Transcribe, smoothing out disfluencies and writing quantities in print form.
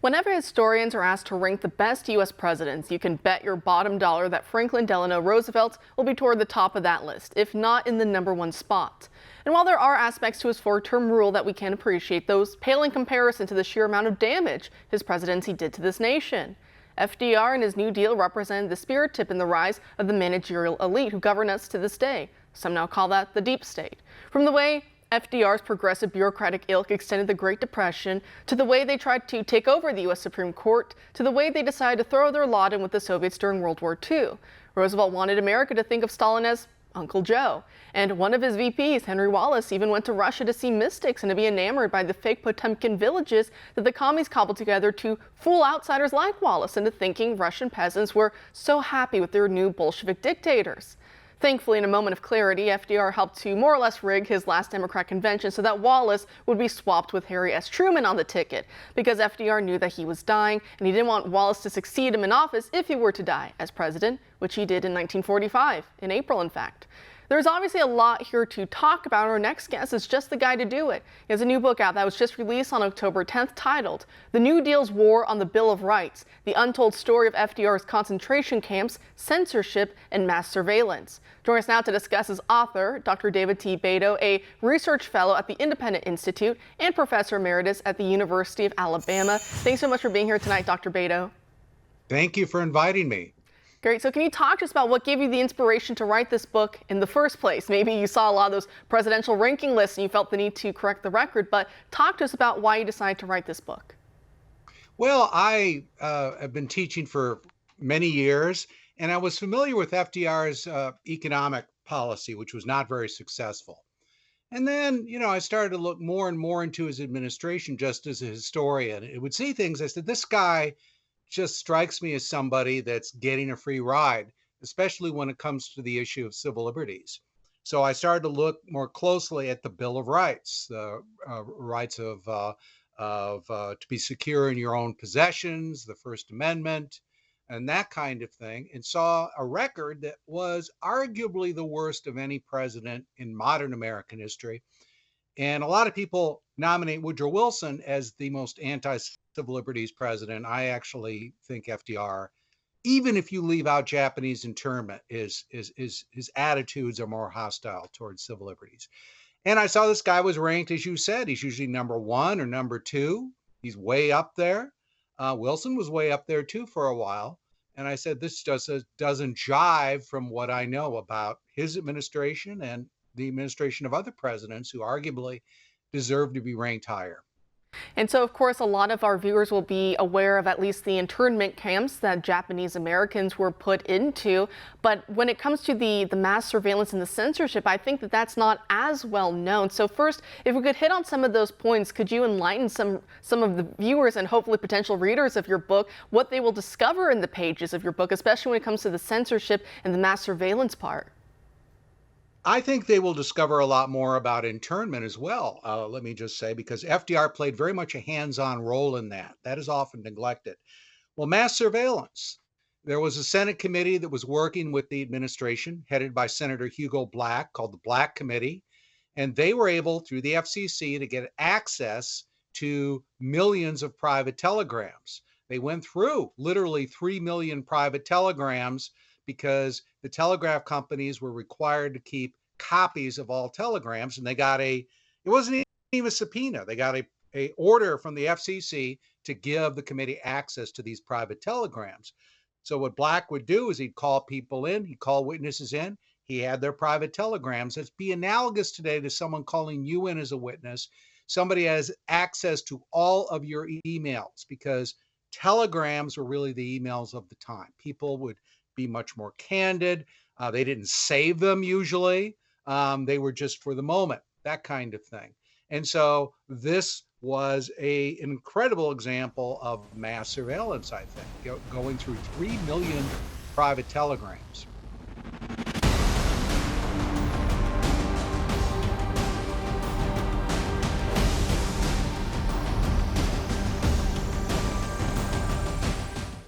Whenever historians are asked to rank the best U.S. presidents, you can bet your bottom dollar that Franklin Delano Roosevelt will be toward the top of that list, if not in the #1 spot. And while there are aspects to his 4-term rule that we can appreciate, those pale in comparison to the sheer amount of damage his presidency did to this nation. FDR and his New Deal represented the spirit tip in the rise of the managerial elite who govern us to this day. Some now call that the deep state. From the way FDR's progressive bureaucratic ilk extended the Great Depression, to the way they tried to take over the U.S. Supreme Court, to the way they decided to throw their lot in with the Soviets during World War II. Roosevelt wanted America to think of Stalin as Uncle Joe. And one of his VPs, Henry Wallace, even went to Russia to see mystics and to be enamored by the fake Potemkin villages that the commies cobbled together to fool outsiders like Wallace into thinking Russian peasants were so happy with their new Bolshevik dictators. Thankfully, in a moment of clarity, FDR helped to more or less rig his last Democrat convention so that Wallace would be swapped with Harry S. Truman on the ticket, because FDR knew that he was dying and he didn't want Wallace to succeed him in office if he were to die as president, which he did in 1945, in April in fact. There's obviously a lot here to talk about. Our next guest is just the guy to do it. He has a new book out that was just released on October 10th titled The New Deal's War on the Bill of Rights, The Untold Story of FDR's Concentration Camps, Censorship, and Mass Surveillance. Joining us now to discuss is author Dr. David T. Beto, a research fellow at the Independent Institute and professor emeritus at the University of Alabama. Thanks so much for being here tonight, Dr. Beto. Thank you for inviting me. Great. So can you talk to us about what gave you the inspiration to write this book in the first place? Maybe you saw a lot of those presidential ranking lists and you felt the need to correct the record, but talk to us about why you decided to write this book. Well, I have been teaching for many years, and I was familiar with FDR's economic policy, which was not very successful. And then, I started to look more and more into his administration just as a historian. It would see things. I said, this guy just strikes me as somebody that's getting a free ride, especially when it comes to the issue of civil liberties. So I started to look more closely at the Bill of Rights, the rights of to be secure in your own possessions, the First Amendment, and that kind of thing, and saw a record that was arguably the worst of any president in modern American history. And a lot of people nominate Woodrow Wilson as the most anti-civil liberties president. I actually think FDR, even if you leave out Japanese internment, his attitudes are more hostile towards civil liberties. And I saw this guy was ranked, as you said, he's usually #1 or #2. He's way up there. Wilson was way up there too for a while. And I said, this just doesn't jive from what I know about his administration and the administration of other presidents who arguably deserve to be ranked higher. And so, of course, a lot of our viewers will be aware of at least the internment camps that Japanese Americans were put into. But when it comes to the mass surveillance and the censorship, I think that that's not as well known. So first, if we could hit on some of those points, could you enlighten some of the viewers and hopefully potential readers of your book, what they will discover in the pages of your book, especially when it comes to the censorship and the mass surveillance part? I think they will discover a lot more about internment as well, let me just say, because FDR played very much a hands-on role in that. That is often neglected. Well, mass surveillance. There was a Senate committee that was working with the administration, headed by Senator Hugo Black, called the Black Committee, and they were able, through the FCC, to get access to millions of private telegrams. They went through literally 3 million private telegrams because the telegraph companies were required to keep copies of all telegrams, and they got it wasn't even a subpoena. They got a order from the FCC to give the committee access to these private telegrams. So what Black would do is he'd call people in, he'd call witnesses in, he had their private telegrams. It'd be analogous today to someone calling you in as a witness. Somebody has access to all of your emails, because telegrams were really the emails of the time. People would be much more candid. They didn't save them usually. They were just for the moment, that kind of thing. And so this was an incredible example of mass surveillance, I think, going through 3 million private telegrams.